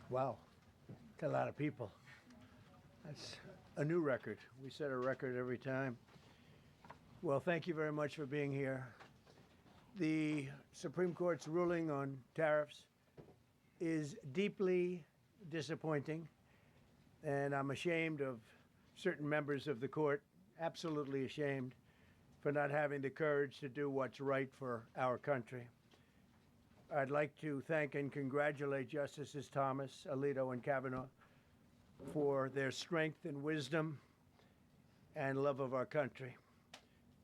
Wow, got a lot of people. That's a new record. We set a record every time. Well, thank you very much for being here. The Supreme Court's ruling on tariffs is deeply disappointing, and I'm ashamed of certain members of the court, absolutely ashamed, for not having the courage to do what's right for our country. I'd like to thank and congratulate Justices Thomas, Alito, and Kavanaugh for their strength and wisdom and love of our country,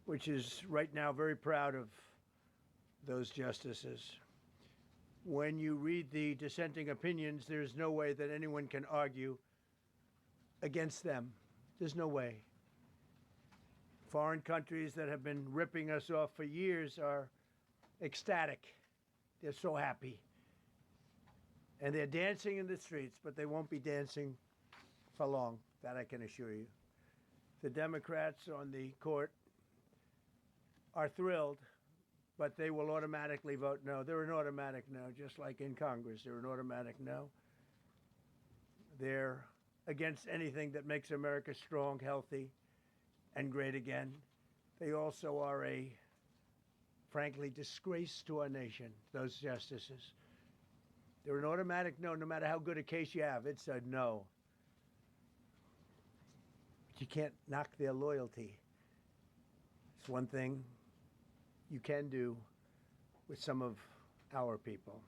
which is right now very proud of those justices. When you read the dissenting opinions, there's no way that anyone can argue against them. There's no way. Foreign countries that have been ripping us off for years are ecstatic. They're so happy. And they're dancing in the streets, but they won't be dancing for long, that I can assure you. The Democrats on the court are thrilled, but they will automatically vote no. They're an automatic no, just like in Congress. They're an automatic no. They're against anything that makes America strong, healthy, and great again. They also are a, frankly, disgrace to our nation, those justices. They're an automatic no, no matter how good a case you have. It's a no. But you can't knock their loyalty. It's one thing you can do with some of our people.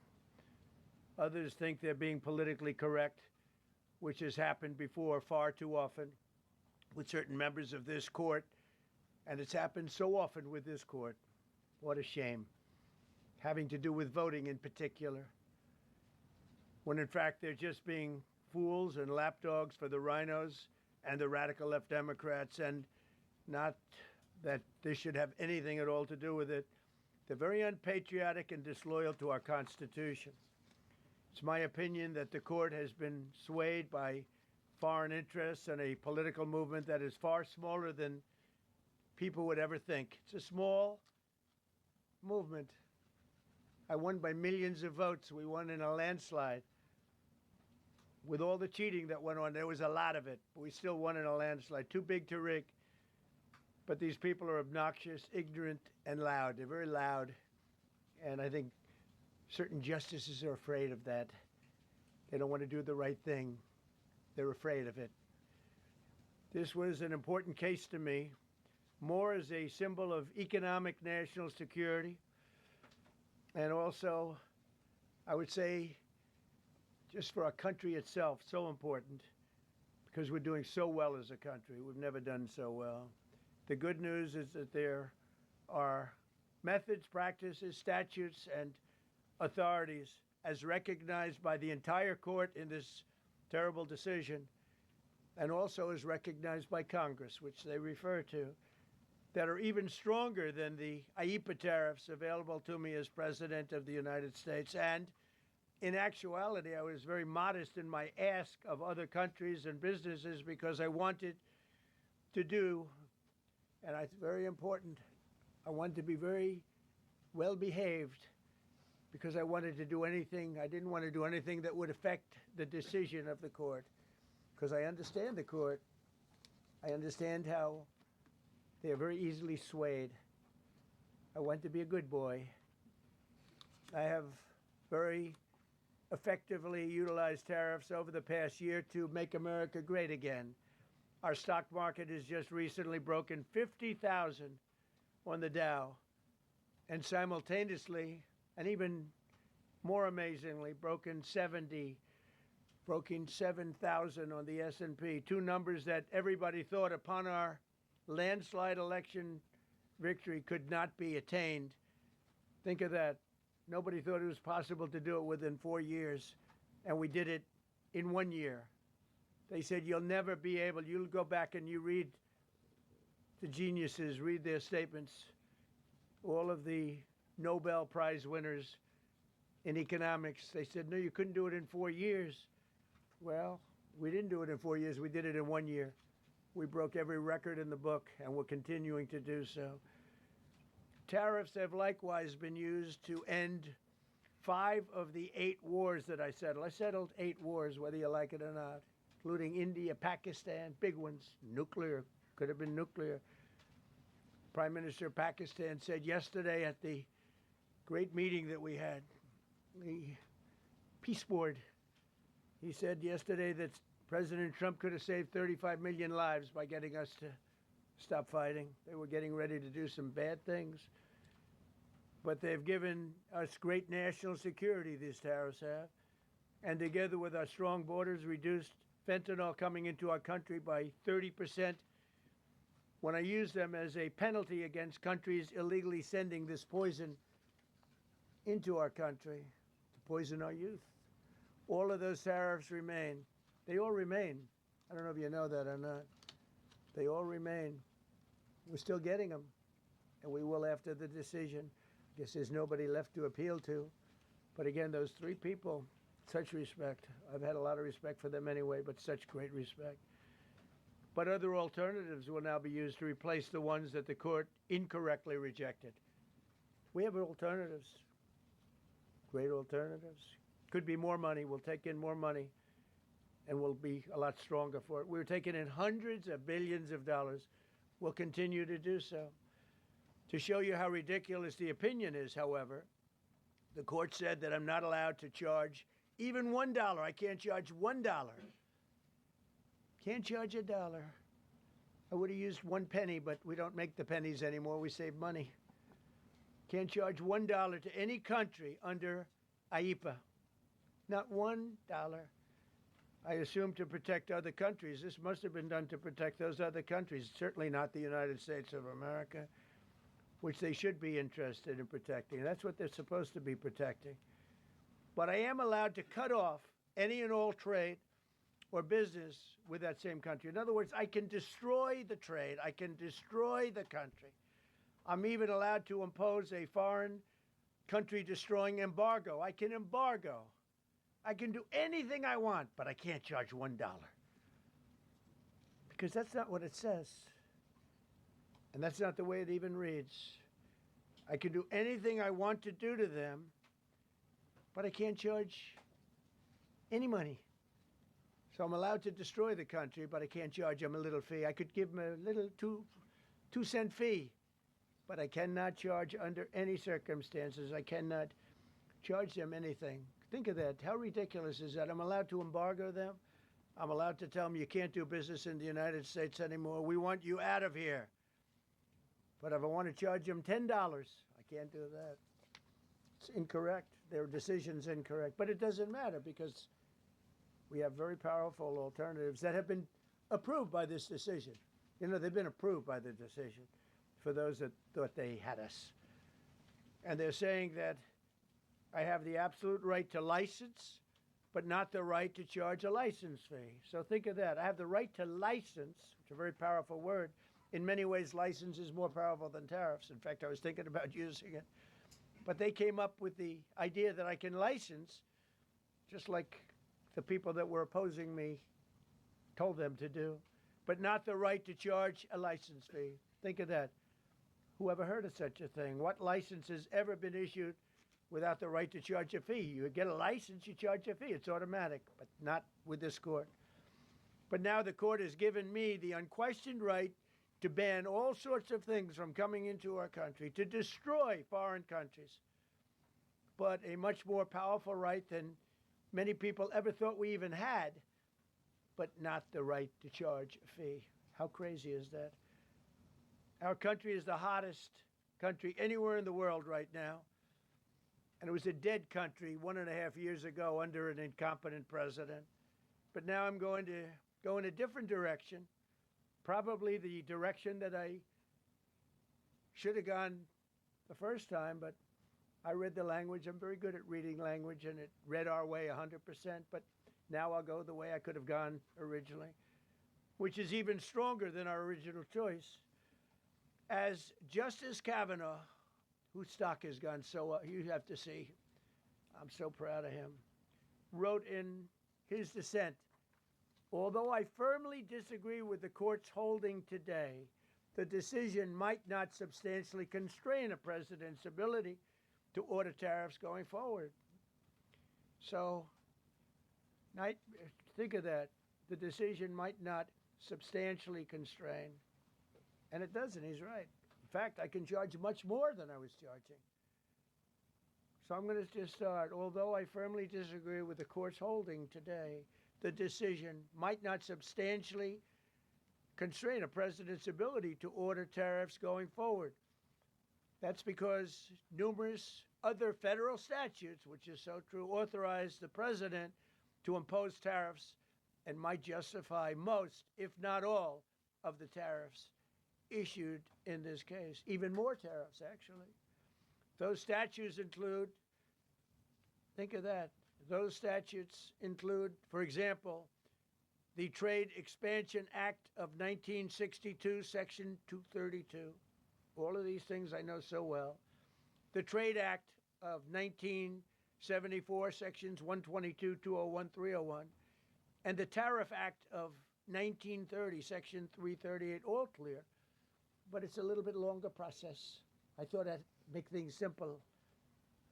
Others think they're being politically correct, which has happened before far too often with certain members of this court, and it's happened so often with this court. What a shame. Having to do with voting in particular, when in fact they're just being fools and lapdogs for the rhinos and the radical left Democrats, and not that this should have anything at all to do with it. They're very unpatriotic and disloyal to our Constitution. It's my opinion that the court has been swayed by foreign interests and a political movement that is far smaller than people would ever think. It's a small movement. I won by millions of votes. We won in a landslide. With all the cheating that went on, there was a lot of it, but we still won in a landslide. Too big to rig. But these people are obnoxious, ignorant, and loud. They're very loud. And I think certain justices are afraid of that. They don't want to do the right thing. They're afraid of it. This was an important case to me, more as a symbol of economic national security, and also, I would say, just for our country itself, so important, because we're doing so well as a country. We've never done so well. The good news is that there are methods, practices, statutes, and authorities, as recognized by the entire court in this terrible decision, and also as recognized by Congress, which they refer to, that are even stronger than the IEEPA tariffs available to me as President of the United States. And in actuality, I was very modest in my ask of other countries and businesses because I wanted to do, and it's very important, I wanted to be very well behaved because I wanted to do anything, I didn't want to do anything that would affect the decision of the court, because I understand the court. I understand how they are very easily swayed. I want to be a good boy. I have very effectively utilized tariffs over the past year to make America great again. Our stock market has just recently broken 50,000 on the Dow, and simultaneously, and even more amazingly, broken 7,000 on the S&P, two numbers that everybody thought upon our landslide election victory could not be attained. Think of that. Nobody thought it was possible to do it within 4 years, and we did it in 1 year. They said, you'll never be able, you'll go back and you read the geniuses, read their statements, all of the Nobel Prize winners in economics. They said, no, you couldn't do it in 4 years. Well, we didn't do it in 4 years. We did it in 1 year. We broke every record in the book, and we're continuing to do so. Tariffs have likewise been used to end 5 of the 8 wars that I settled. I settled 8 wars, whether you like it or not, including India, Pakistan, big ones, nuclear, could have been nuclear. Prime Minister of Pakistan said yesterday at the great meeting that we had, the Peace Board, he said yesterday that President Trump could have saved 35 million lives by getting us to stop fighting. They were getting ready to do some bad things. But they've given us great national security, these tariffs have. And together with our strong borders, reduced fentanyl coming into our country by 30%. When I use them as a penalty against countries illegally sending this poison into our country to poison our youth. All of those tariffs remain. They all remain. I don't know if you know that or not. They all remain. We're still getting them, and we will after the decision. I guess there's nobody left to appeal to. But again, those 3 people, such respect. I've had a lot of respect for them anyway, but such great respect. But other alternatives will now be used to replace the ones that the court incorrectly rejected. We have alternatives, great alternatives. Could be more money. We'll take in more money, and we'll be a lot stronger for it. We're taking in hundreds of billions of dollars. We'll continue to do so. To show you how ridiculous the opinion is, however, the court said that I'm not allowed to charge even $1. I can't charge $1. Can't charge $1. I would have used 1 penny, but we don't make the pennies anymore. We save money. Can't charge $1 to any country under IEPA. Not $1. I assume to protect other countries. This must have been done to protect those other countries, certainly not the United States of America, which they should be interested in protecting. That's what they're supposed to be protecting. But I am allowed to cut off any and all trade or business with that same country. In other words, I can destroy the trade. I can destroy the country. I'm even allowed to impose a foreign country destroying embargo. I can embargo. I can do anything I want, but I can't charge $1. Because that's not what it says. And that's not the way it even reads. I can do anything I want to do to them, but I can't charge any money. So I'm allowed to destroy the country, but I can't charge them a little fee. I could give them a little two-cent fee, but I cannot charge under any circumstances. I cannot charge them anything. Think of that. How ridiculous is that? I'm allowed to embargo them. I'm allowed to tell them you can't do business in the United States anymore. We want you out of here. But if I want to charge them $10, I can't do that. It's incorrect. Their decision's incorrect. But it doesn't matter because we have very powerful alternatives that have been approved by this decision. You know, they've been approved by the decision for those that thought they had us. And they're saying that I have the absolute right to license, but not the right to charge a license fee. So think of that. I have the right to license, which is a very powerful word. In many ways, license is more powerful than tariffs. In fact, I was thinking about using it. But they came up with the idea that I can license, just like the people that were opposing me told them to do, but not the right to charge a license fee. Think of that. Who ever heard of such a thing? What license has ever been issued without the right to charge a fee? You get a license, you charge a fee. It's automatic, but not with this court. But now the court has given me the unquestioned right to ban all sorts of things from coming into our country, to destroy foreign countries, but a much more powerful right than many people ever thought we even had, but not the right to charge a fee. How crazy is that? Our country is the hottest country anywhere in the world right now. And it was a dead country 1.5 years ago under an incompetent president. But now I'm going to go in a different direction, probably the direction that I should have gone the first time, but I read the language. I'm very good at reading language, and it read our way 100%, but now I'll go the way I could have gone originally, which is even stronger than our original choice. As Justice Kavanaugh, whose stock has gone so up, you have to see, I'm so proud of him, wrote in his dissent, although I firmly disagree with the court's holding today, the decision might not substantially constrain a president's ability to order tariffs going forward. So, might, think of that. The decision might not substantially constrain. And it doesn't, he's right. In fact, I can charge much more than I was charging. So I'm going to just start. Although I firmly disagree with the court's holding today, the decision might not substantially constrain a president's ability to order tariffs going forward. That's because numerous other federal statutes, which is so true, authorize the president to impose tariffs and might justify most, if not all, of the tariffs issued in this case. Even more tariffs, actually. Those statutes include, think of that, those statutes include, for example, the Trade Expansion Act of 1962, Section 232. All of these things I know so well. The Trade Act of 1974, Sections 122, 201, 301. And the Tariff Act of 1930, Section 338, all clear. But it's a little bit longer process. I thought I'd make things simple,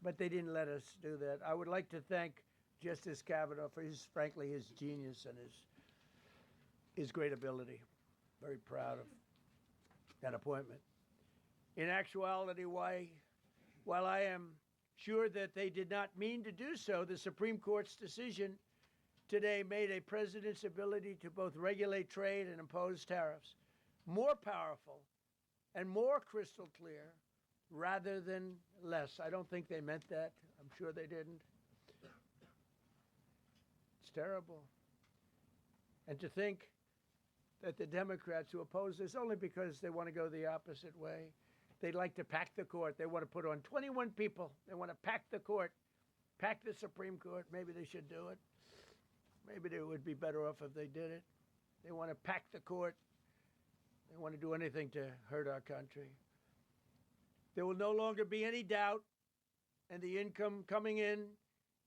but they didn't let us do that. I would like to thank Justice Kavanaugh for frankly, his genius and his great ability. Very proud of that appointment. In actuality, while I am sure that they did not mean to do so, the Supreme Court's decision today made a president's ability to both regulate trade and impose tariffs more powerful and more crystal clear rather than less. I don't think they meant that. I'm sure they didn't. It's terrible. And to think that the Democrats who oppose this only because they want to go the opposite way, they'd like to pack the court. They want to put on 21 people. They want to pack the court, pack the Supreme Court. Maybe they should do it. Maybe they would be better off if they did it. They want to pack the court. They want to do anything to hurt our country. There will no longer be any doubt, and the income coming in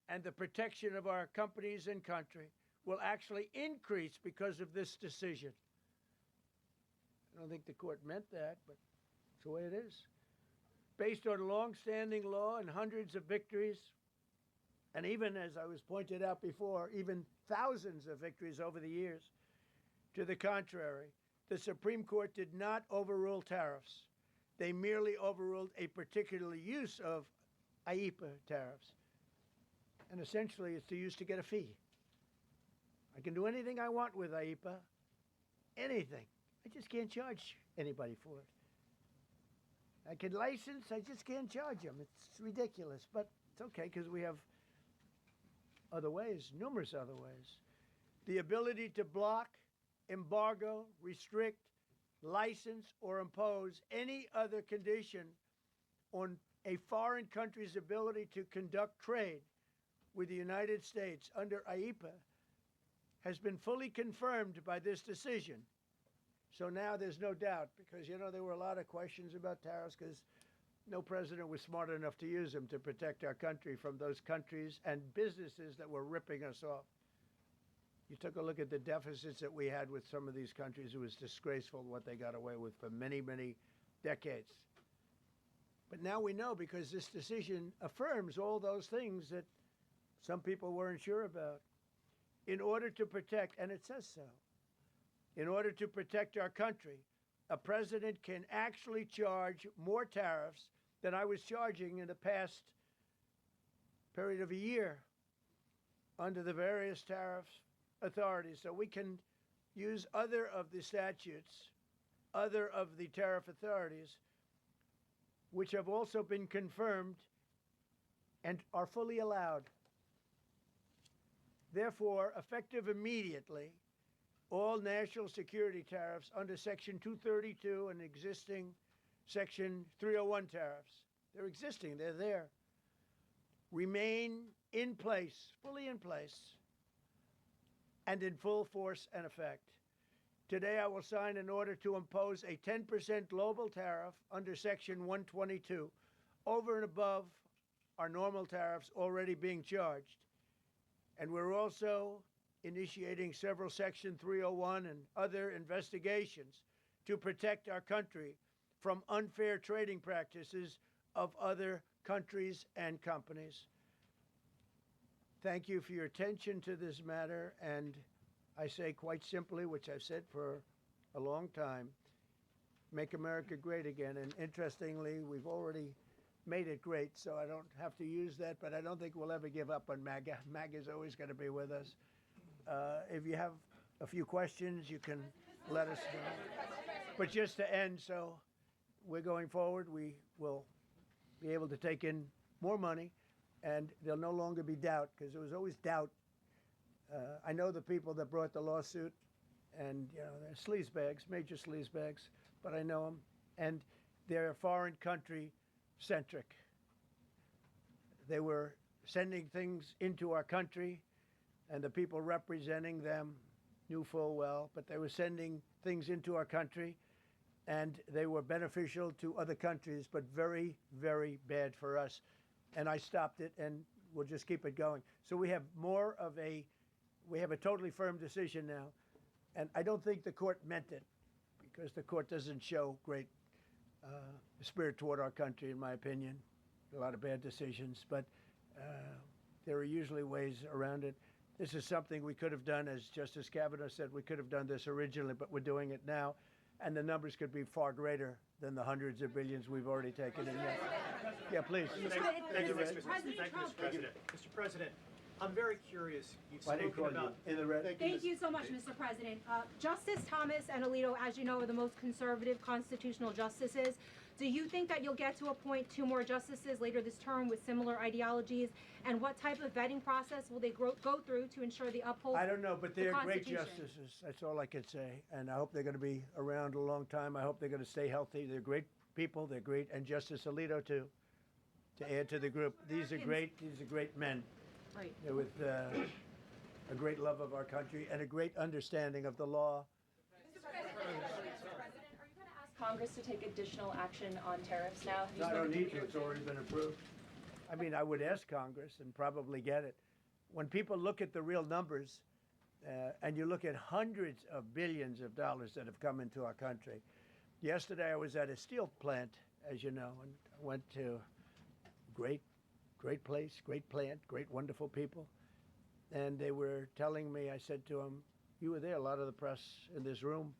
and the protection of our companies and country will actually increase because of this decision. I don't think the court meant that, but it's the way it is. Based on long-standing law and hundreds of victories, and even, as I was pointed out before, even thousands of victories over the years, to the contrary, the Supreme Court did not overrule tariffs. They merely overruled a particular use of IEEPA tariffs. And essentially, it's used to get a fee. I can do anything I want with IEEPA, anything. I just can't charge anybody for it. I can license, I just can't charge them. It's ridiculous, but it's okay because we have other ways, numerous other ways. The ability to block, embargo, restrict, license, or impose any other condition on a foreign country's ability to conduct trade with the United States under IEEPA has been fully confirmed by this decision. So now there's no doubt, because, there were a lot of questions about tariffs because no president was smart enough to use them to protect our country from those countries and businesses that were ripping us off. You took a look at the deficits that we had with some of these countries. It was disgraceful what they got away with for many, many decades. But now we know, because this decision affirms all those things that some people weren't sure about. In order to protect, and it says so, in order to protect our country, a president can actually charge more tariffs than I was charging in the past period of a year under the various tariff authorities. So we can use other of the statutes, other of the tariff authorities, which have also been confirmed and are fully allowed. Therefore, effective immediately, all national security tariffs under Section 232 and existing Section 301 tariffs, they're existing, they're there, remain in place, fully in place, and in full force and effect. Today, I will sign an order to impose a 10% global tariff under Section 122 over and above our normal tariffs already being charged. And we're also initiating several Section 301 and other investigations to protect our country from unfair trading practices of other countries and companies. thank you for your attention to this matter. And I say quite simply, which I've said for a long time, make America great again. And interestingly, we've already made it great, so I don't have to use that, but I don't think we'll ever give up on MAGA. MAGA is always going to be with us. If you have a few questions, you can let us know. But just to end, so we're going forward, we will be able to take in more money, and there'll no longer be doubt, because there was always doubt. I know the people that brought the lawsuit, and they're sleazebags, major sleazebags, but I know them, and they're foreign country centric. They were sending things into our country, and the people representing them knew full well, but they were sending things into our country, and they were beneficial to other countries, but very, very bad for us. And I stopped it, and we'll just keep it going. So we have we have a totally firm decision now, and I don't think the court meant it, because the court doesn't show great spirit toward our country, in my opinion. A lot of bad decisions, but there are usually ways around it. This is something we could have done, as Justice Kavanaugh said, we could have done this originally, but we're doing it now, and the numbers could be far greater than the hundreds of billions we've already taken in. Yeah, please. Thank you, Mr. President. Mr. President, I'm very curious. You've spoken about in the red. Thank you so much, Mr. President. Justice Thomas and Alito, as you know, are the most conservative constitutional justices. Do you think that you'll get to appoint 2 more justices later this term with similar ideologies? And what type of vetting process will they go through to ensure they uphold I don't know, but they're great Constitution? justices. That's all I can say. And I hope they're going to be around a long time. I hope they're going to stay healthy. They're great people. They're great. And Justice Alito, too, to add to the group. These are great men. Right. They're with a great love of our country and a great understanding of the law. Mr. President, are you going to ask Congress to take additional action on tariffs now? No, I don't need to. It's already been approved. I mean, I would ask Congress and probably get it. When people look at the real numbers, and you look at hundreds of billions of dollars that have come into our country. Yesterday, I was at a steel plant, as you know, and I went to great place, great plant, great, wonderful people. And they were telling me, I said to them, you were there, a lot of the press in this room.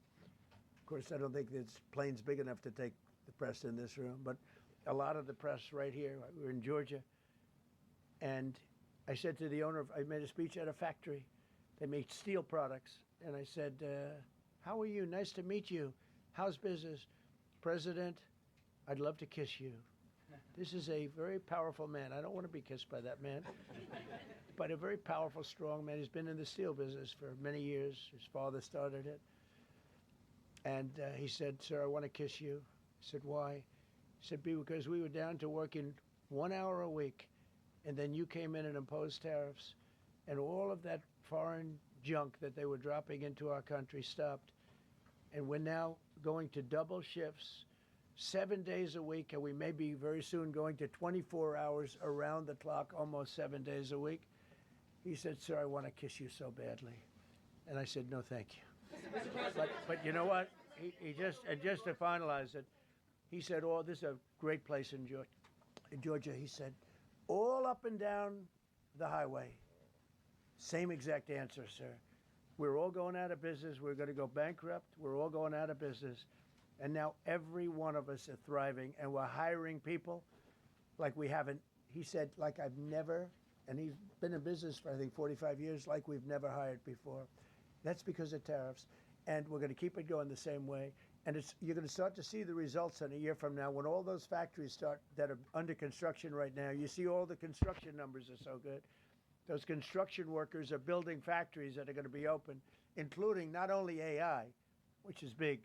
Of course, I don't think this plane's big enough to take the press in this room, but a lot of the press right here. We were in Georgia. And I said to the owner, I made a speech at a factory. They make steel products. And I said, how are you? Nice to meet you. How's business? President, I'd love to kiss you. This is a very powerful man. I don't want to be kissed by that man. But a very powerful, strong man. He's been in the steel business for many years. His father started it. And he said, sir, I want to kiss you. I said, why? He said, because we were down to working 1 hour a week, and then you came in and imposed tariffs, and all of that foreign junk that they were dropping into our country stopped. And we're now going to double shifts, 7 days a week, and we may be very soon going to 24 hours around the clock, almost 7 days a week. He said, sir, I want to kiss you so badly. And I said, no, thank you. But you know what? He just to finalize it, he said, oh, this is a great place in Georgia. He said, all up and down the highway, same exact answer, sir. We're all going out of business. We're going to go bankrupt. We're all going out of business. And now every one of us are thriving, and we're hiring people like we haven't. He said, like I've never, and he's been in business for, I think, 45 years, like we've never hired before. That's because of tariffs. And we're going to keep it going the same way. And you're going to start to see the results in a year from now when all those factories start that are under construction right now. You see all the construction numbers are so good. Those construction workers are building factories that are going to be open, including not only AI, which is big,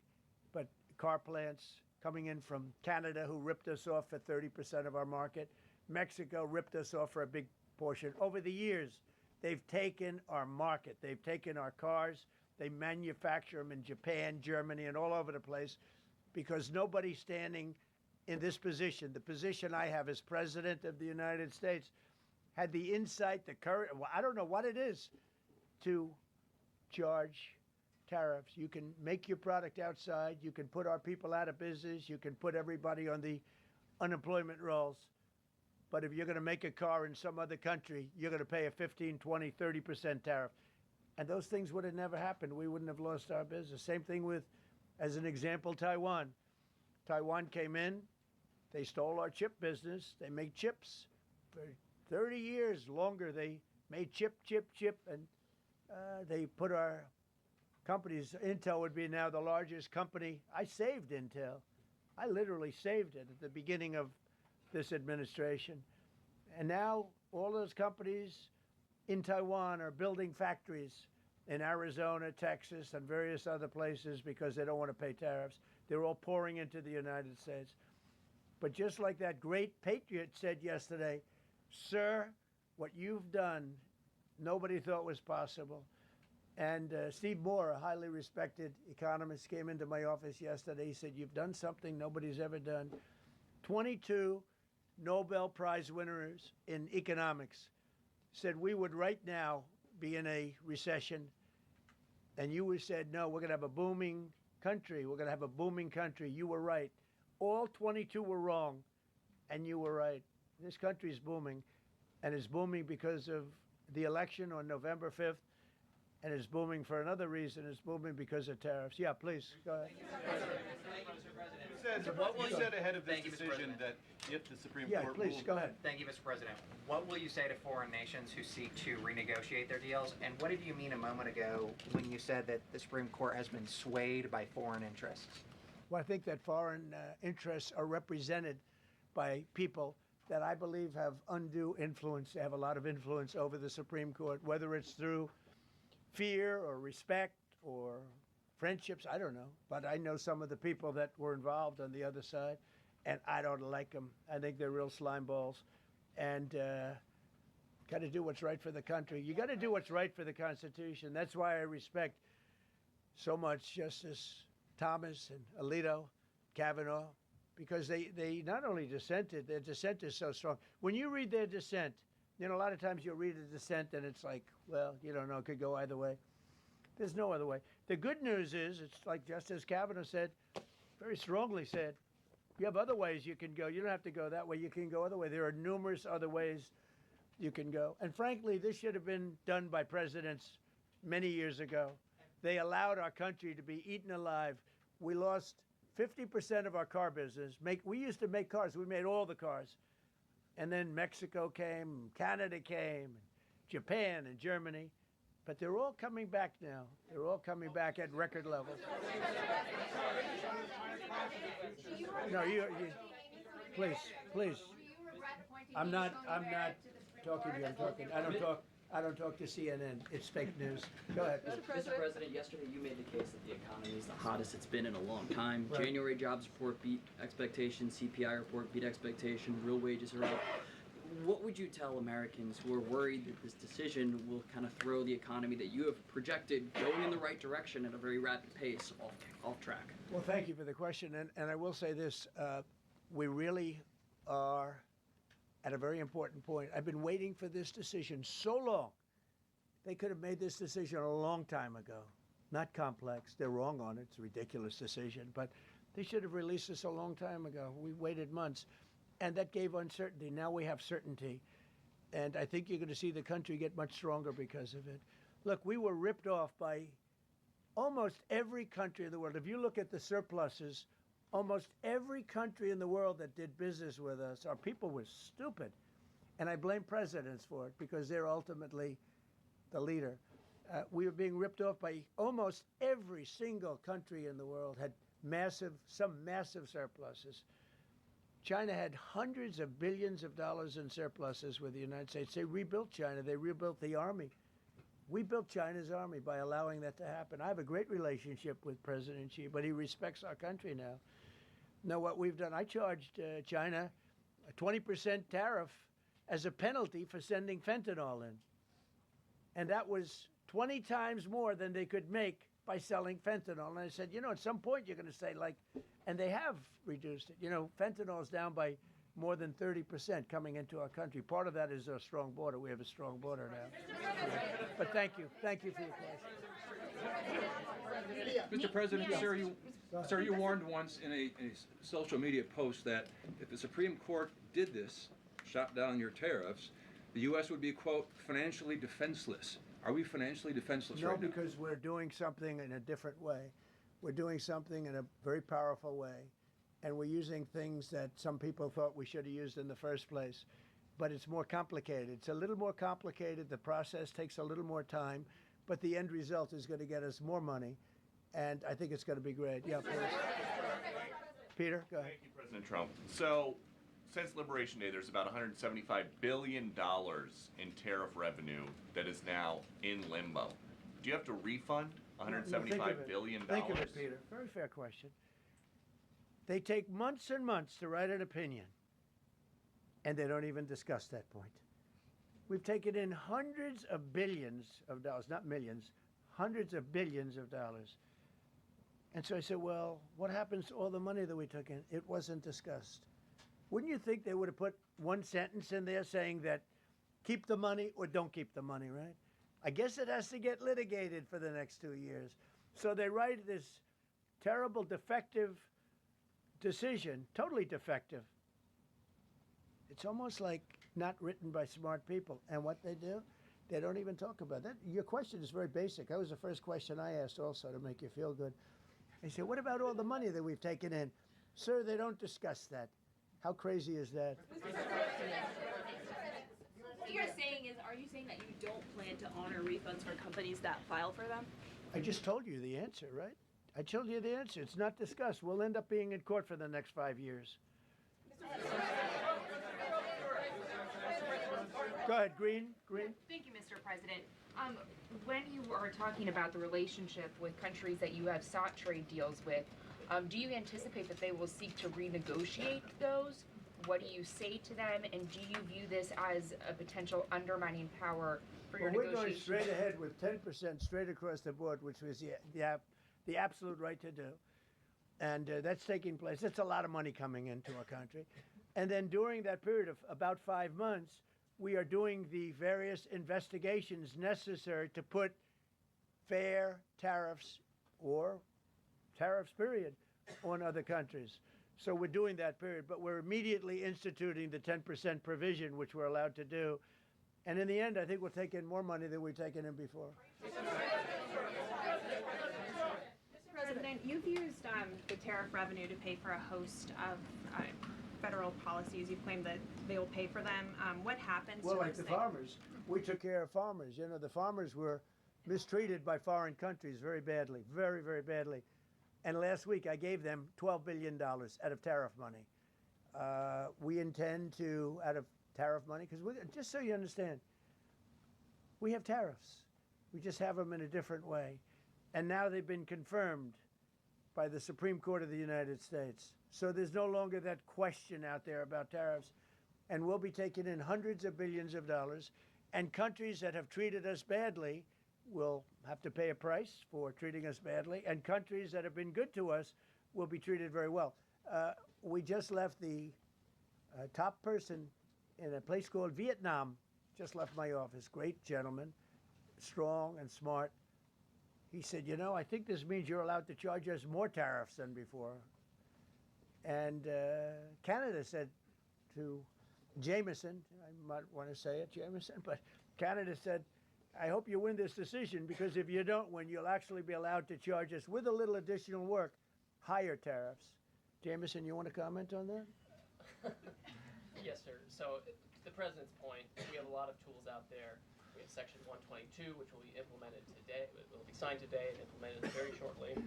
but car plants coming in from Canada, who ripped us off for 30% of our market. Mexico ripped us off for a big portion. Over the years, they've taken our market. They've taken our cars. They manufacture them in Japan, Germany, and all over the place because nobody's standing in this position. The position I have as President of the United States had the insight, the courage, well, I don't know what it is, to charge tariffs. You can make your product outside. You can put our people out of business. You can put everybody on the unemployment rolls. but if you're going to make a car in some other country, you're going to pay a 15, 20, 30% tariff. And those things would have never happened. We wouldn't have lost our business. Same thing with, as an example, Taiwan. Taiwan came in, they stole our chip business. They make chips. For 30 years longer, they made chip, and they put our companies. Intel would be now the largest company. I saved Intel. I literally saved it at the beginning of this administration. And now all those companies in Taiwan are building factories in Arizona, Texas, and various other places because they don't want to pay tariffs. They're all pouring into the United States. But just like that great patriot said yesterday, sir, what you've done, nobody thought was possible. And Steve Moore, a highly respected economist, came into my office yesterday. He said, you've done something nobody's ever done. 22 Nobel Prize winners in economics said we would right now be in a recession. And you said, no, we're going to have a booming country. We're going to have a booming country. You were right. All 22 were wrong, and you were right. This country is booming, and it's booming because of the election on November 5th, and it's booming for another reason. It's booming because of tariffs. Yeah, please, go ahead. What was said ahead of this decision that if the Supreme Court Yeah, please, ruled... go ahead. Thank you, Mr. President. What will you say to foreign nations who seek to renegotiate their deals? And what did you mean a moment ago when you said that the Supreme Court has been swayed by foreign interests? Well, I think that foreign interests are represented by people that I believe have undue influence. They have a lot of influence over the Supreme Court, whether it's through fear or respect or friendships, I don't know. But I know some of the people that were involved on the other side, and I don't like them. I think they're real slime balls. And got to do what's right for the country. You got to do what's right for the Constitution. That's why I respect so much Justice Thomas and Alito, Kavanaugh, because they not only dissented, their dissent is so strong. When you read their dissent, you know, a lot of times you'll read a dissent and it's like, well, you don't know, it could go either way. There's no other way. The good news is, it's like Justice Kavanaugh said, very strongly said, you have other ways you can go. You don't have to go that way. You can go other way. There are numerous other ways you can go. And frankly, this should have been done by presidents many years ago. They allowed our country to be eaten alive. We lost 50% of our car business. We used to make cars. We made all the cars. And then Mexico came, Canada came, Japan and Germany. But they're all coming back now. They're all coming back at record levels. No, you please. I'm not talking to you. I don't talk to CNN. It's fake news. Go ahead. Mr. President, yesterday you made the case that the economy is the hottest it's been in a long time. Right. January jobs report beat expectations, CPI report beat expectations, real wages are up. What would you tell Americans who are worried that this decision will kind of throw the economy that you have projected going in the right direction at a very rapid pace off track? Well, thank you for the question. And I will say this, we really are at a very important point. I've been waiting for this decision so long. They could have made this decision a long time ago. Not complex. They're wrong on it. It's a ridiculous decision. But they should have released this a long time ago. We waited months. And that gave uncertainty. Now we have certainty. And I think you're going to see the country get much stronger because of it. Look, we were ripped off by almost every country in the world. If you look at the surpluses, almost every country in the world that did business with us, our people were stupid. And I blame presidents for it because they're ultimately the leader. We were being ripped off by almost every single country in the world, had some massive surpluses. China had hundreds of billions of dollars in surpluses with the United States. They rebuilt China. They rebuilt the army. We built China's army by allowing that to happen. I have a great relationship with President Xi, but he respects our country now. Now, what we've done, I charged China a 20% tariff as a penalty for sending fentanyl in. And that was 20 times more than they could make by selling fentanyl. And I said, you know, at some point you're going to say, like, and they have reduced it. You know, fentanyl is down by more than 30% coming into our country. Part of that is our strong border. We have a strong border now. But thank you. Thank you for your question. Mr. President, sir, you warned once in a social media post that if the Supreme Court did this, shot down your tariffs, the U.S. would be, quote, financially defenseless. Are we financially defenseless No, right now? because we're doing something in a different way. We're doing something in a very powerful way. And we're using things that some people thought we should have used in the first place. But it's more complicated. It's a little more complicated. The process takes a little more time. But the end result is going to get us more money. And I think it's going to be great. Yeah, please. Peter, go ahead. Thank you, President Trump. So, since Liberation Day, there's about $175 billion in tariff revenue that is now in limbo. Do you have to refund $175 billion? Think of it, Peter. Very fair question. They take months and months to write an opinion, and they don't even discuss that point. We've taken in hundreds of billions of dollars, not millions, hundreds of billions of dollars. And so I said, well, what happens to all the money that we took in? It wasn't discussed. Wouldn't you think they would have put one sentence in there saying that keep the money or don't keep the money, right? I guess it has to get litigated for the next 2 years. So they write this terrible, defective decision, totally defective. It's almost like not written by smart people. And what they do, they don't even talk about that. Your question is very basic. That was the first question I asked also to make you feel good. They said, what about all the money that we've taken in? Sir, they don't discuss that. How crazy is that? What you're saying is, are you saying that you don't plan to honor refunds for companies that file for them? I just told you the answer, right? I told you the answer. It's not discussed. We'll end up being in court for the next 5 years. Go ahead, Green. Thank you, Mr. President. When you are talking about the relationship with countries that you have sought trade deals with, do you anticipate that they will seek to renegotiate those? What do you say to them? And do you view this as a potential undermining power for your We're negotiations? going straight ahead with 10% straight across the board, which was the absolute right to do. And that's taking place. That's a lot of money coming into our country. And then during that period of about 5 months, we are doing the various investigations necessary to put fair tariffs or tariffs, period, on other countries. So we're doing that period, but we're immediately instituting the 10% provision, which we're allowed to do. And in the end, I think we'll take in more money than we've taken in before. Mr. President, you've used the tariff revenue to pay for a host of federal policies. You claim that they will pay for them. What happens Well, to like those the things? farmers, we took care of farmers. You know, the farmers were mistreated by foreign countries very badly, very, very badly. And last week I gave them $12 billion out of tariff money. We intend to, out of tariff money, because just so you understand, we have tariffs. We just have them in a different way. And now they've been confirmed by the Supreme Court of the United States. So there's no longer that question out there about tariffs. And we'll be taking in hundreds of billions of dollars. And countries that have treated us badly will have to pay a price for treating us badly. And countries that have been good to us will be treated very well. We just left the top person in a place called Vietnam, just left my office. Great gentleman, strong and smart. He said, you know, I think this means you're allowed to charge us more tariffs than before. And Canada said to Jameson, I might want to say it, Jameson, but Canada said, I hope you win this decision, because if you don't win, you'll actually be allowed to charge us with a little additional work, higher tariffs. Jameson, you want to comment on that? Yes, sir. So, to the President's point, we have a lot of tools out there. We have Section 122, which will be implemented today. It will be signed today and implemented very shortly.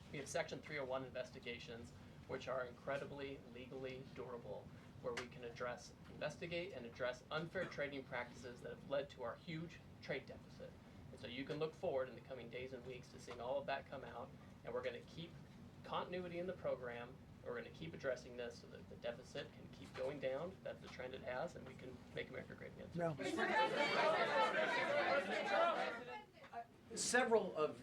We have Section 301 investigations, which are incredibly legally durable, where we can investigate and address unfair trading practices that have led to our huge trade deficit. And so you can look forward in the coming days and weeks to seeing all of that come out, and we're going to keep continuity in the program. We're going to keep addressing this so that the deficit can keep going down. That's the trend it has, and we can make America great again. No. Several of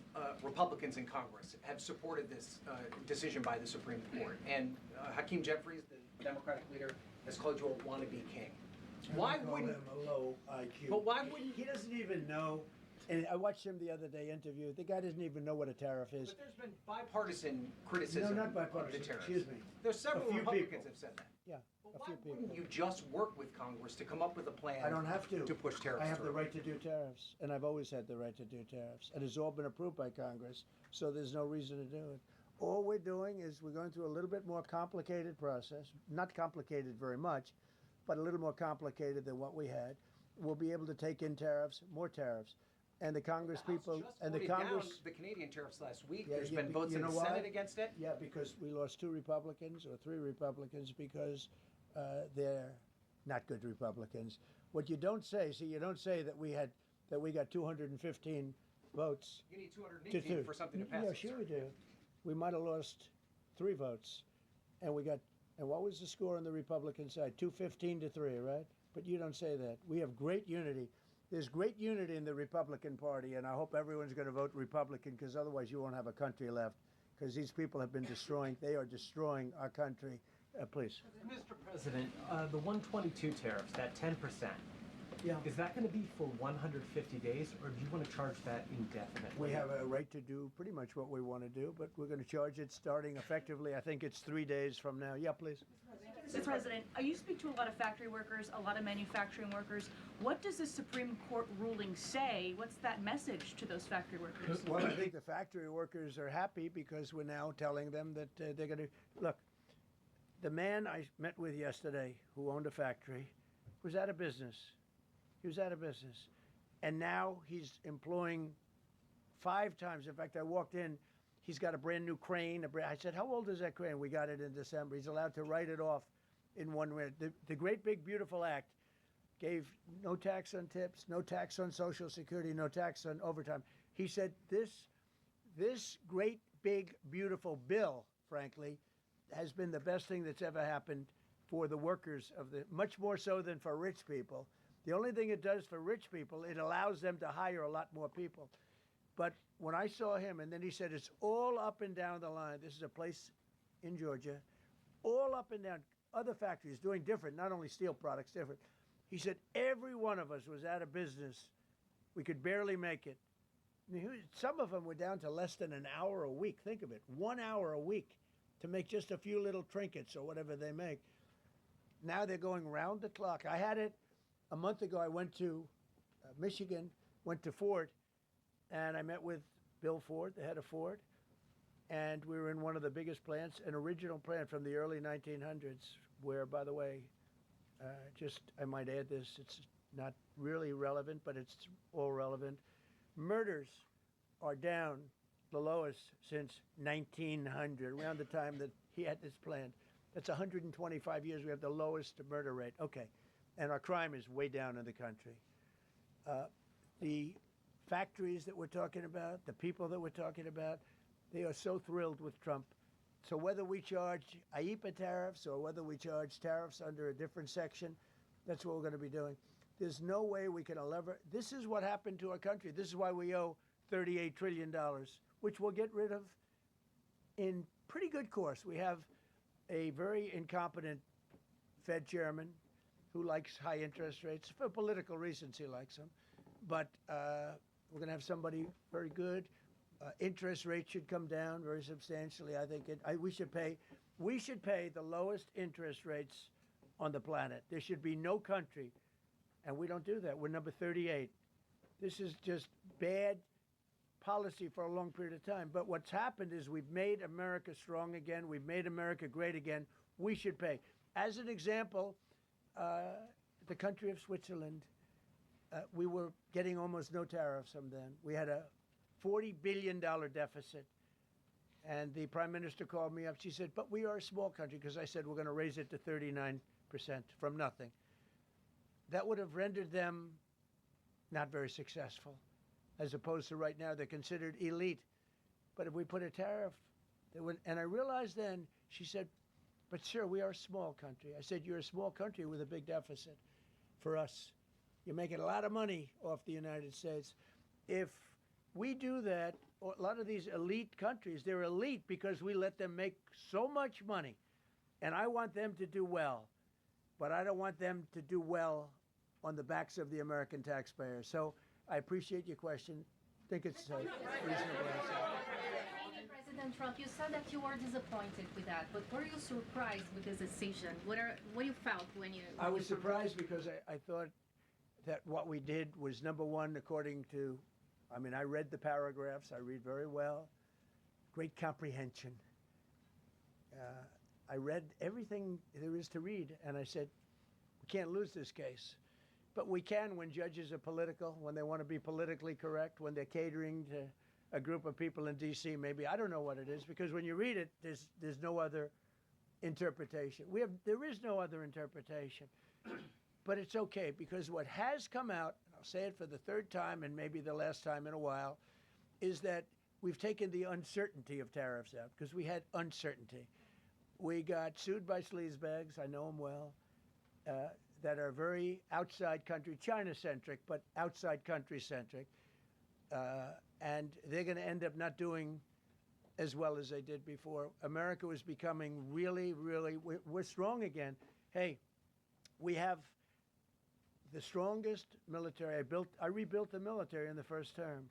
Republicans in Congress have supported this decision by the Supreme Court, and Hakeem Jeffries, the Democratic leader, has called you a wannabe king. Why wouldn't him a low IQ? But why wouldn't he doesn't even know? And I watched him the other day interview. The guy doesn't even know what a tariff is. But there's been bipartisan criticism No, not bipartisan. of the tariffs. Excuse me. There's several A few Republicans people. have said that. Yeah. a few people. Wouldn't you just work with Congress to come up with a plan? I don't have to. To push tariffs I have the through? right to do tariffs, and I've always had the right to do tariffs, and it's all been approved by Congress, so there's no reason to do it. All we're doing is we're going through a little bit more complicated process, not complicated very much, but a little more complicated than what we had. We'll be able to take in tariffs, more tariffs, and the Congress people and the Congress. Down the Canadian tariffs last week. Yeah, There's yeah, been votes you in the know why? Senate against it. Yeah, because we lost 2 Republicans or 3 Republicans because they're not good Republicans. What you don't say, you don't say that we got 215 votes. You need 218 for something to pass. Yeah, sure we do. We might have lost 3 votes, and what was the score on the Republican side? 215 to 3, right? But you don't say that. We have great unity. There's great unity in the Republican Party, and I hope everyone's going to vote Republican, because otherwise you won't have a country left, because these people have been they are destroying our country. Please. Mr. President, the 122 tariffs, that 10%, Yeah. is that going to be for 150 days, or do you want to charge that indefinitely? We have a right to do pretty much what we want to do, but we're going to charge it starting effectively, I think it's 3 days from now. Yeah, please. Mr. President, you speak to a lot of factory workers, a lot of manufacturing workers. What does the Supreme Court ruling say? What's that message to those factory workers? Well, I think the factory workers are happy because we're now telling them that they're going to look. The man I met with yesterday, who owned a factory, was out of business. He was out of business, and now he's employing 5 times. In fact, I walked in. He's got a brand new crane. I said, "How old is that crane?" We got it in December. He's allowed to write it off in 1 minute. The Great Big Beautiful Act gave no tax on tips, no tax on Social Security, no tax on overtime. He said this great big beautiful bill, frankly, has been the best thing that's ever happened for the workers much more so than for rich people. The only thing it does for rich people, it allows them to hire a lot more people. But when I saw him, and then he said, it's all up and down the line. This is a place in Georgia, all up and down. Other factories doing different, not only steel products, different. He said, every one of us was out of business. We could barely make it. Some of them were down to less than an hour a week. Think of it, 1 hour a week to make just a few little trinkets or whatever they make. Now they're going round the clock. I had it a month ago. I went to Michigan, went to Ford, and I met with Bill Ford, the head of Ford, and we were in one of the biggest plants, an original plant from the early 1900s, where, by the way, I might add this, it's not really relevant, but it's all relevant. Murders are down the lowest since 1900, around the time that he had this plant. That's 125 years. We have the lowest murder rate. Okay. And our crime is way down in the country. The factories that we're talking about, the people that we're talking about, they are so thrilled with Trump. So whether we charge IEEPA tariffs or whether we charge tariffs under a different section, that's what we're going to be doing. There's no way we can this is what happened to our country. This is why we owe $38 trillion, which we'll get rid of in pretty good course. We have a very incompetent Fed chairman who likes high interest rates. For political reasons, he likes them. But we're going to have somebody very good. Interest rates should come down very substantially. I think we should pay the lowest interest rates on the planet. There should be no country, and we don't do that. We're number 38. This is just bad policy for a long period of time. But what's happened is we've made America strong again. We've made America great again. We should pay. As an example, the country of Switzerland, we were getting almost no tariffs from them. We had a $40 billion deficit. And the prime minister called me up. She said, but we are a small country, because I said we're going to raise it to 39% from nothing. That would have rendered them not very successful, as opposed to right now they're considered elite. But if we put a tariff, and I realized then, she said, but sir, we are a small country. I said, you're a small country with a big deficit. For us, you're making a lot of money off the United States. If we do that, a lot of these elite countries, they're elite because we let them make so much money. And I want them to do well, but I don't want them to do well on the backs of the American taxpayer. So I appreciate your question. I think it's reasonable. President Trump, you said that you were disappointed with that, but were you surprised with this decision? What you felt when you? I was surprised because I thought that what we did was, number one, according to, I mean, I read the paragraphs, I read very well, great comprehension. I read everything there is to read, and I said, we can't lose this case. But we can when judges are political, when they want to be politically correct, when they're catering to a group of people in D.C. Maybe, I don't know what it is, because when you read it, there's no other interpretation. There is no other interpretation. But it's okay, because what has come out, and I'll say it for the third time and maybe the last time in a while, is that we've taken the uncertainty of tariffs out, because we had uncertainty. We got sued by sleazebags, I know them well, that are very outside country, China-centric, but outside country-centric. And they're going to end up not doing as well as they did before. America was becoming really, really, we're strong again. Hey, we have the strongest military. I rebuilt the military in the first term.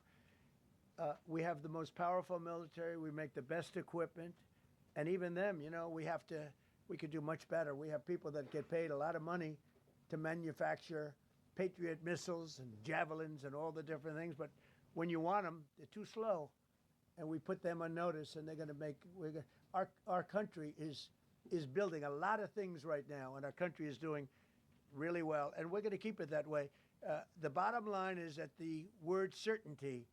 We have the most powerful military. We make the best equipment. And even them, you know, we could do much better. We have people that get paid a lot of money to manufacture Patriot missiles and javelins and all the different things. But when you want them, they're too slow. And we put them on notice, and they're going to make, our country is building a lot of things right now, and our country is doing really well. And we're going to keep it that way. The bottom line is that the word certainty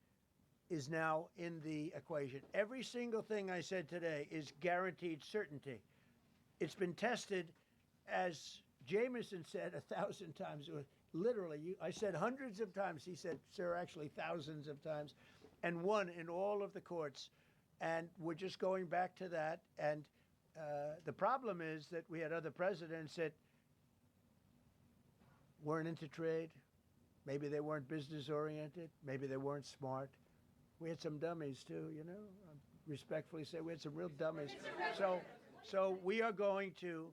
is now in the equation. Every single thing I said today is guaranteed certainty. It's been tested, as Jameson said 1,000 times. Literally, I said hundreds of times. He said, sir, actually thousands of times, and won in all of the courts. And we're just going back to that. And the problem is that we had other presidents that weren't into trade. Maybe they weren't business oriented. Maybe they weren't smart. We had some dummies too, you know. I respectfully say we had some real dummies. So we are going to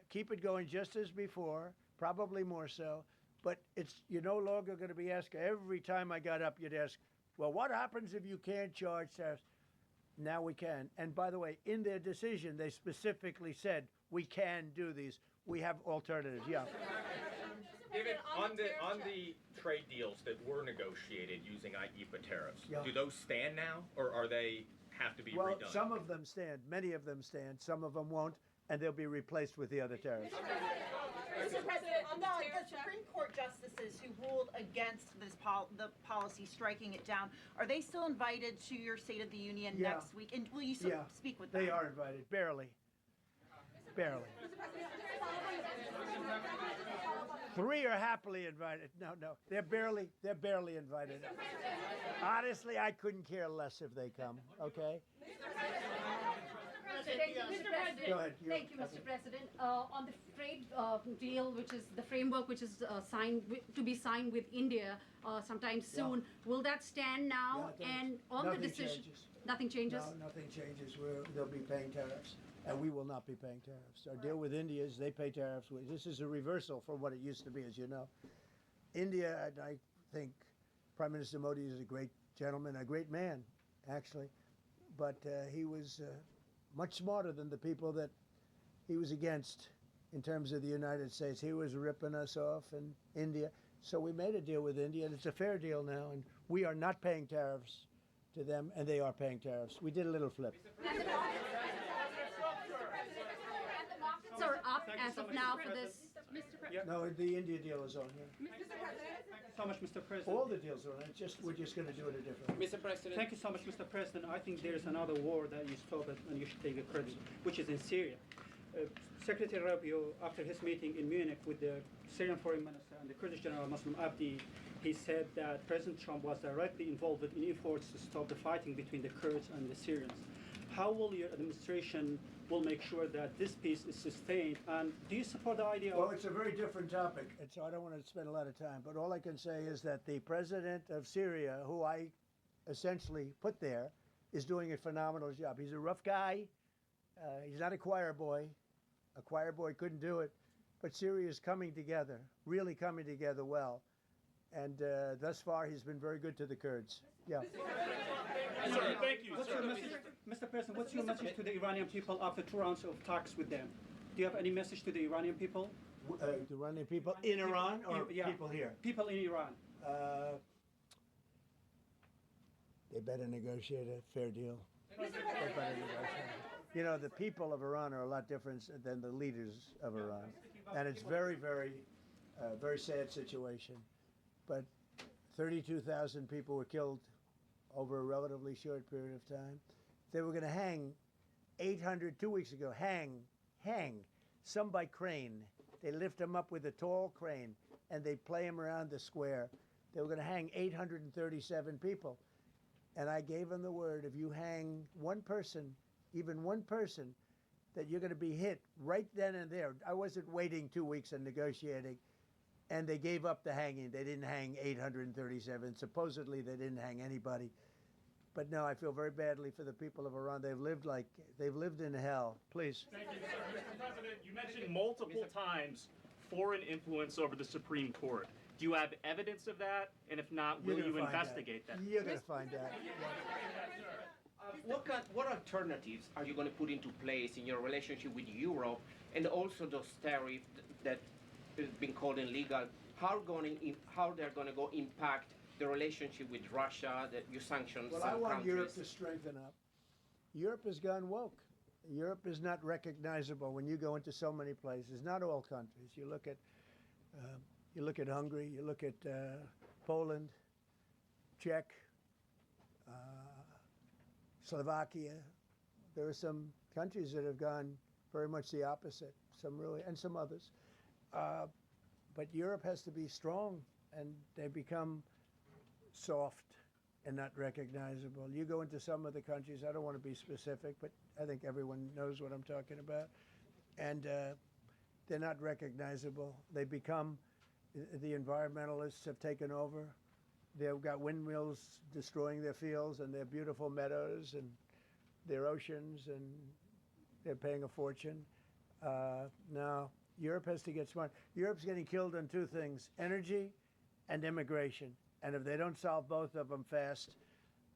keep it going just as before, probably more so. But you're no longer going to be asked, every time I got up, you'd ask, well, what happens if you can't charge tariffs? Now we can. And by the way, in their decision, they specifically said, we can do these. We have alternatives, yeah. David, on the trade deals that were negotiated using IEEPA tariffs, Yeah. do those stand now, or are they have to be Well, redone? some of them stand. Many of them stand. Some of them won't, and they'll be replaced with the other tariffs. Mr. President, the Supreme Court justices who ruled against this the policy, striking it down, are they still invited to your State of the Union Yeah. next week? And will you still speak with them? They are invited, barely. Barely. 3 are happily invited. No, they're barely invited. Honestly, I couldn't care less if they come, okay? Thank you, Mr. President. Go ahead. Thank you, Mr. President. On the trade deal, which is the framework which is to be signed with India sometime soon, will that stand now? And on the decision, nothing changes. No, nothing changes. They'll be paying tariffs, and we will not be paying tariffs. Our deal with India is they pay tariffs. This is a reversal from what it used to be, as you know. India, and I think Prime Minister Modi is a great gentleman, a great man, actually, but he was much smarter than the people that he was against in terms of the United States. He was ripping us off in India. So we made a deal with India, and it's a fair deal now, and we are not paying tariffs to them, and they are paying tariffs. We did a little flip. Markets are up as of now for this. No, the India deal is on here. Thank you so much, Mr. President. All the deals are on. We're just going to do it a different way. Mr. President. Thank you so much, Mr. President. I think there's another war that you stopped and you should take the credit, which is in Syria. Secretary Rubio, after his meeting in Munich with the Syrian Foreign Minister and the Kurdish General Muslim Abdi, he said that President Trump was directly involved in efforts to stop the fighting between the Kurds and the Syrians. How will your administration make sure that this peace is sustained? And do you support the idea of... Well, it's a very different topic, and so I don't want to spend a lot of time. But all I can say is that the president of Syria, who I essentially put there, is doing a phenomenal job. He's a rough guy. He's not a choir boy. A choir boy couldn't do it. But Syria is coming together, really coming together well. And thus far, he's been very good to the Kurds. Yeah. Thank you. Mr. President, what's your message to the Iranian people after 2 rounds of talks with them? Do you have any message to the Iranian people? The Iranian people in Iran or Yeah. people here? People in Iran. They better negotiate a fair deal. They better negotiate. You know, the people of Iran are a lot different than the leaders of Iran. And it's very, very, very sad situation. But 32,000 people were killed over a relatively short period of time. They were going to hang 800, 2 weeks ago, hang, some by crane. They lift them up with a tall crane, and they play them around the square. They were going to hang 837 people. And I gave them the word, if you hang one person, even one person, that you're going to be hit right then and there. I wasn't waiting 2 weeks and negotiating. And they gave up the hanging. They didn't hang 837. Supposedly, they didn't hang anybody. But no, I feel very badly for the people of Iran. They've lived in hell. Please. Thank you, sir. Mr. President, you mentioned multiple times foreign influence over the Supreme Court. Do you have evidence of that? And if not, will you investigate that? You're going to find out. What alternatives are you going to put into place in your relationship with Europe, and also those tariffs that have been called illegal? How they're going to go impact the relationship with Russia, that you sanction Well, some I want countries? Europe to strengthen up. Europe has gone woke. Europe is not recognizable when you go into so many places. Not all countries. You look at Hungary. You look at Poland, Czech, Slovakia. There are some countries that have gone very much the opposite. Some really, and some others. But Europe has to be strong, and they become soft and not recognizable. You go into some of the countries, I don't want to be specific, but I think everyone knows what I'm talking about, and they're not recognizable. They become, the environmentalists have taken over. They've got windmills destroying their fields and their beautiful meadows and their oceans, and they're paying a fortune. Now, Europe has to get smart. Europe's getting killed on two things, energy and immigration. And if they don't solve both of them fast,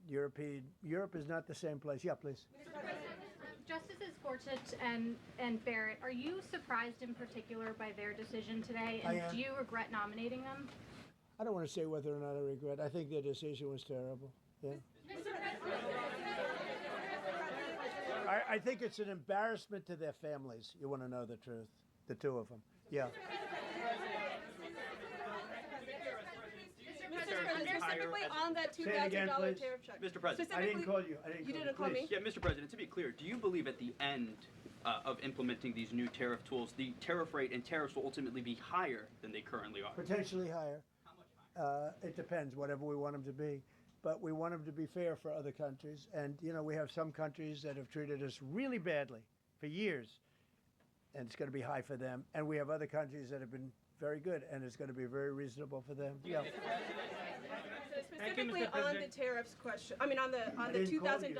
Europe is not the same place. Yeah, please. Justices Gorsuch and Barrett, are you surprised in particular by their decision today? And do you regret nominating them? I don't want to say whether or not I regret. I think their decision was terrible. Yeah. I think it's an embarrassment to their families. You want to know the truth? The two of them. Yeah. Specifically on that $2,000 tariff check. Mr. President, I didn't call you. You didn't call me? Yeah, Mr. President, to be clear, do you believe at the end of implementing these new tariff tools, the tariff rate and tariffs will ultimately be higher than they currently are? Potentially higher. It depends, whatever we want them to be. But we want them to be fair for other countries. And, you know, we have some countries that have treated us really badly for years, and it's going to be high for them. And we have other countries that have been very good, and it's going to be very reasonable for them. Yeah. Specifically on the tariffs question, I mean on the $2,000.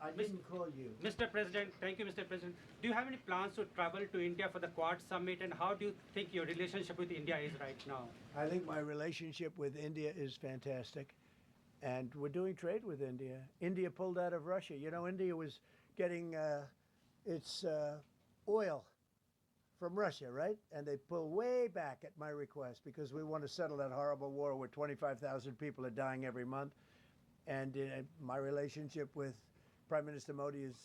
I didn't call you. Mr. President, thank you, Mr. President. Do you have any plans to travel to India for the Quad Summit, and how do you think your relationship with India is right now? I think my relationship with India is fantastic, and we're doing trade with India. India pulled out of Russia. You know, India was getting its oil from Russia, right? And they pull way back at my request because we want to settle that horrible war where 25,000 people are dying every month. And my relationship with Prime Minister Modi is,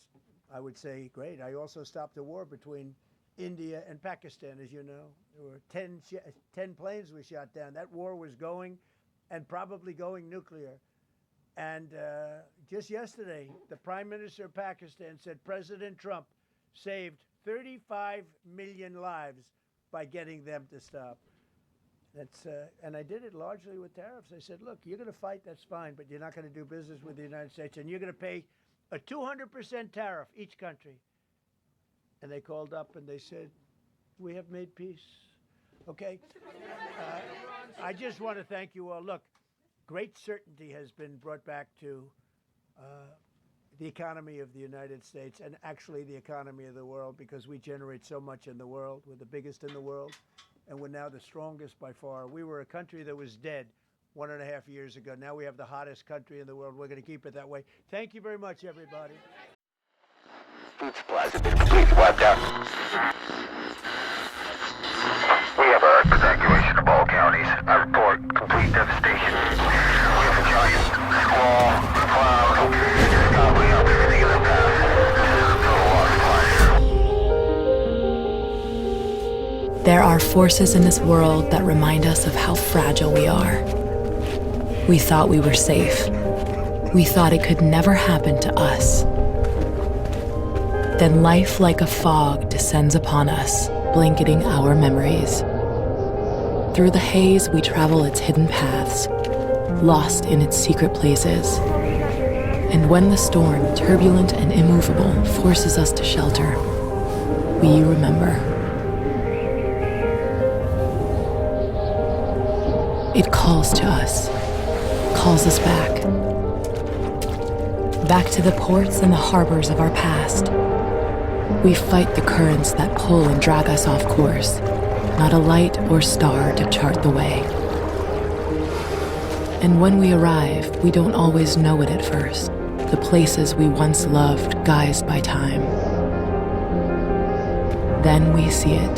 I would say, great. I also stopped a war between India and Pakistan, as you know. There were 10 planes we shot down. That war was going, and probably going nuclear. And just yesterday, the Prime Minister of Pakistan said President Trump saved 35 million lives by getting them to stop. That's and I did it largely with tariffs. I said, look, you're going to fight, that's fine, but you're not going to do business with the United States, and you're going to pay a 200% tariff, each country. And they called up and they said, we have made peace. Okay? I just want to thank you all. Look, great certainty has been brought back to the economy of the United States, and actually the economy of the world, because we generate so much in the world. We're the biggest in the world, and we're now the strongest by far. We were a country that was dead. 1.5 years ago. Now we have the hottest country in the world. We're going to keep it that way. Thank you very much, everybody. Food supplies have been completely wiped out. We have a evacuation of all counties. I report complete devastation. We have a giant squall, cloud, just gobbling up everything in the path. Total loss of life. There are forces in this world that remind us of how fragile we are. We thought we were safe. We thought it could never happen to us. Then life like a fog descends upon us, blanketing our memories. Through the haze, we travel its hidden paths, lost in its secret places. And when the storm, turbulent and immovable, forces us to shelter, we remember. It calls to us, calls us back. Back to the ports and the harbors of our past. We fight the currents that pull and drag us off course, not a light or star to chart the way. And when we arrive, we don't always know it at first, the places we once loved guised by time. Then we see it,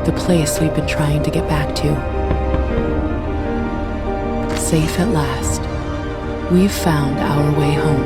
the place we've been trying to get back to. Safe at last, we've found our way home.